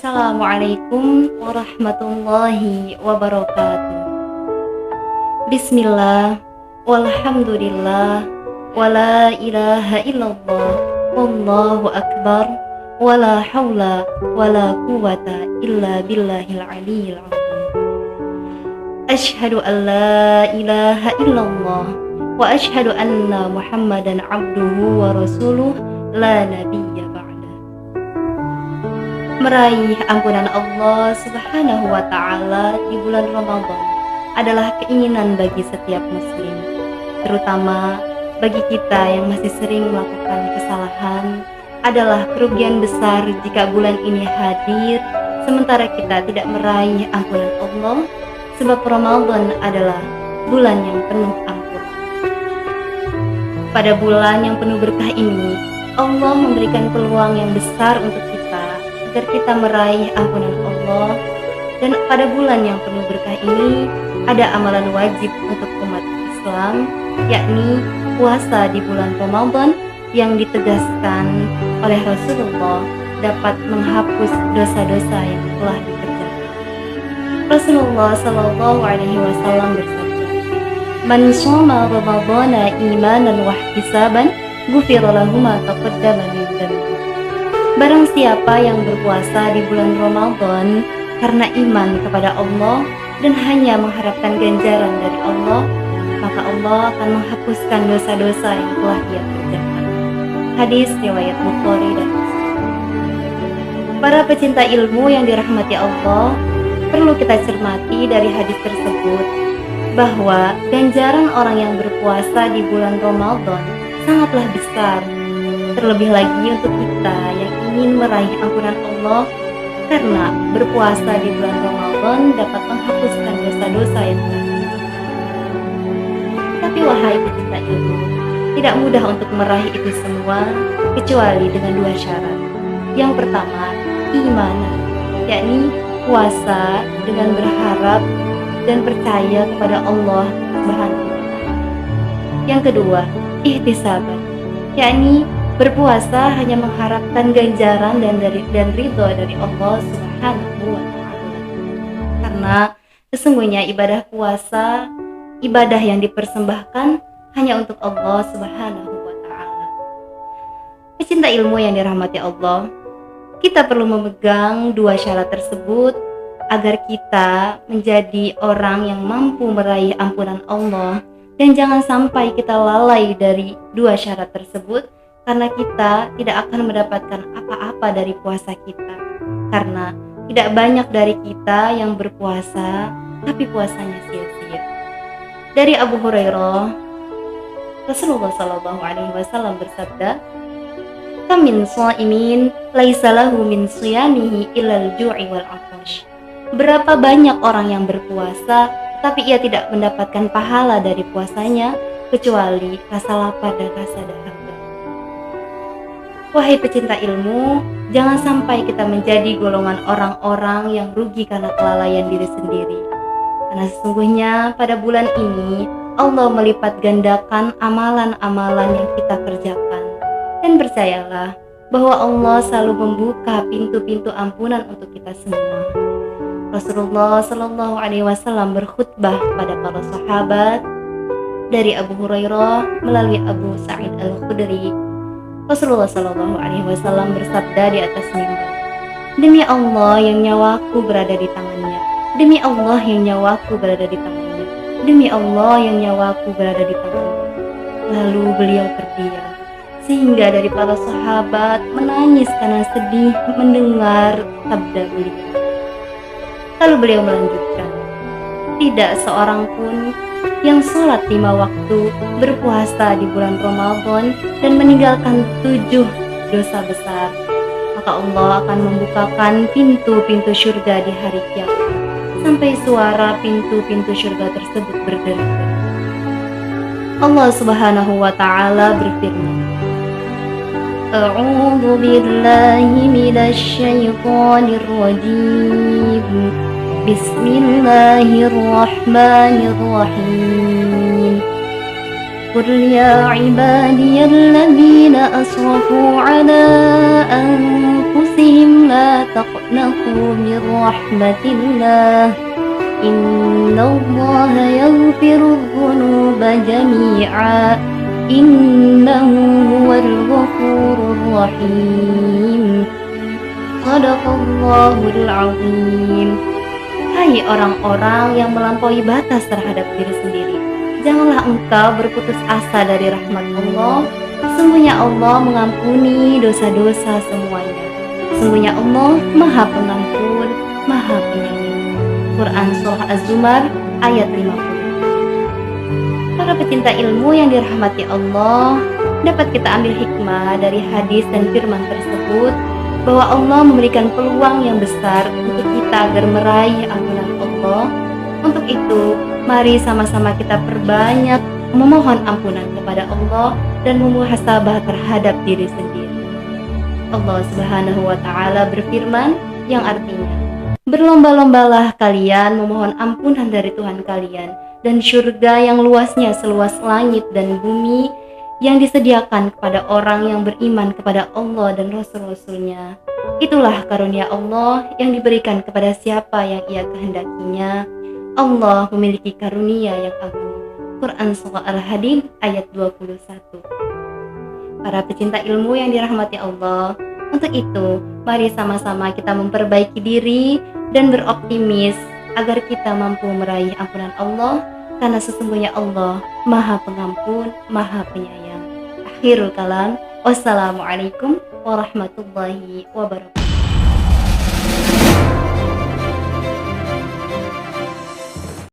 Assalamualaikum warahmatullahi wabarakatuh. Bismillah, walhamdulillah, wala ilaha illallah, wallahu akbar, wala hawla wala quwata illa billahil aliyyil azim. Ashhadu an la ilaha illallah wa ashhadu anna Muhammadan abduhu wa rasuluh la nabiyya ba'da. Meraih ampunan Allah Subhanahu wa ta'ala di bulan Ramadan adalah keinginan bagi setiap muslim, terutama bagi kita yang masih sering melakukan kesalahan. Adalah kerugian besar jika bulan ini hadir sementara kita tidak meraih ampunan Allah, sebab Ramadan adalah bulan yang penuh ampun. Pada bulan yang penuh berkah ini, Allah memberikan peluang yang besar untuk kita agar kita meraih ampunan Allah. Dan pada bulan yang penuh berkah ini ada amalan wajib untuk umat Islam, yakni puasa di bulan Ramadan yang ditegaskan oleh Rasulullah dapat menghapus dosa-dosa yang telah dikerjakan. Rasulullah Shallallahu Alaihi Wasallam bersabda, "Man shoma Ramadana imanan wa ihtisaban, ghufira lahu ma taqaddama min dhanbi." Barang siapa yang berpuasa di bulan Ramadan karena iman kepada Allah dan hanya mengharapkan ganjaran dari Allah, maka Allah akan menghapuskan dosa-dosa yang telah dia kerjakan. Hadis riwayat Bukhari dan Muslim. Para pecinta ilmu yang dirahmati Allah, perlu kita cermati dari hadis tersebut bahwa ganjaran orang yang berpuasa di bulan Ramadan sangatlah besar. Terlebih lagi untuk kita yang ingin meraih ampunan Allah, karena berpuasa di bulan Ramadan dapat menghapuskan dosa-dosa yang telah dilakukan. Tapi wahai pecinta ilmu, tidak mudah untuk meraih itu semua kecuali dengan dua syarat. Yang pertama, iman, yakni puasa dengan berharap dan percaya kepada Allah Subhanahu wa ta'ala. Yang kedua, ihtisaban, yakni berpuasa hanya mengharapkan ganjaran dan ridho dari Allah Subhanahu wa ta'ala. Karena sesungguhnya ibadah puasa, ibadah yang dipersembahkan hanya untuk Allah Subhanahu wa ta'ala. Pecinta ilmu yang dirahmati Allah, kita perlu memegang dua syarat tersebut agar kita menjadi orang yang mampu meraih ampunan Allah, dan jangan sampai kita lalai dari dua syarat tersebut, karena kita tidak akan mendapatkan apa-apa dari puasa kita. Karena tidak banyak dari kita yang berpuasa tapi puasanya sia-sia. Dari Abu Hurairah, Rasulullah Shallallahu Alaihi Wasallam bersabda, "Kam min shaimin laisa lahu min shiyamihi illal ju'i wal 'atash." Berapa banyak orang yang berpuasa tapi ia tidak mendapatkan pahala dari puasanya kecuali rasa lapar dan rasa dahaga. Wahai pecinta ilmu, jangan sampai kita menjadi golongan orang-orang yang rugi karena kelalaian diri sendiri. Karena sesungguhnya pada bulan ini Allah melipat gandakan amalan-amalan yang kita kerjakan. Dan percayalah bahwa Allah selalu membuka pintu-pintu ampunan untuk kita semua. Rasulullah Shallallahu Alaihi Wasallam berkhutbah pada para sahabat dari Abu Hurairah melalui Abu Sa'id Al-Khudri. Rasulullah Shallallahu Alaihi Wasallam bersabda di atas mimbar, "Demi Allah yang nyawaku berada di tangannya, demi Allah yang nyawaku berada di tangannya, demi Allah yang nyawaku berada di tangannya." Lalu beliau terdiam, sehingga dari para sahabat menangis karena sedih mendengar sabda beliau. Lalu beliau melanjutkan, "Tidak seorang pun yang sholat 5 waktu, berpuasa di bulan Ramadan dan meninggalkan 7 dosa besar, maka Allah akan membukakan pintu-pintu surga di hari kiamat sampai suara pintu-pintu surga tersebut berderi." Allah Subhanahu wa ta'ala berfirman, "A'udzu billahi minasy syaithanir rajim. Bismillahirrahmanirrahim. Qul ya ibadiyalladzina asrafu ala anfusihim la تقنطوا من رحمة الله إن الله يغفر الذنوب جميعا إنه هو الغفور الرحيم صدق الله العظيم. Hai orang-orang yang melampaui batas terhadap diri sendiri, janganlah engkau berputus asa dari rahmat Allah. Sesungguhnya Allah mengampuni dosa-dosa semuanya. Sesungguhnya Allah Maha Pengampun, Maha Penyayang. Quran Surah Az-Zumar ayat 50. Para pecinta ilmu yang dirahmati Allah, dapat kita ambil hikmah dari hadis dan firman tersebut bahwa Allah memberikan peluang yang besar untuk kita agar meraih ampunan Allah. Untuk itu, mari sama-sama kita perbanyak memohon ampunan kepada Allah dan memuhasabah terhadap diri sendiri. Allah Subhanahu wa Ta'ala berfirman yang artinya, berlomba-lombalah kalian memohon ampunan dari Tuhan kalian, dan surga yang luasnya seluas langit dan bumi yang disediakan kepada orang yang beriman kepada Allah dan Rasul-Rasulnya. Itulah karunia Allah yang diberikan kepada siapa yang ia kehendakinya. Allah memiliki karunia yang agung. Quran Surah Al-Hadid ayat 21. Para pecinta ilmu yang dirahmati Allah, untuk itu mari sama-sama kita memperbaiki diri dan beroptimis agar kita mampu meraih ampunan Allah, karena sesungguhnya Allah Maha Pengampun, Maha Penyayang. Akhirul kalam, wassalamualaikum warahmatullahi wabarakatuh.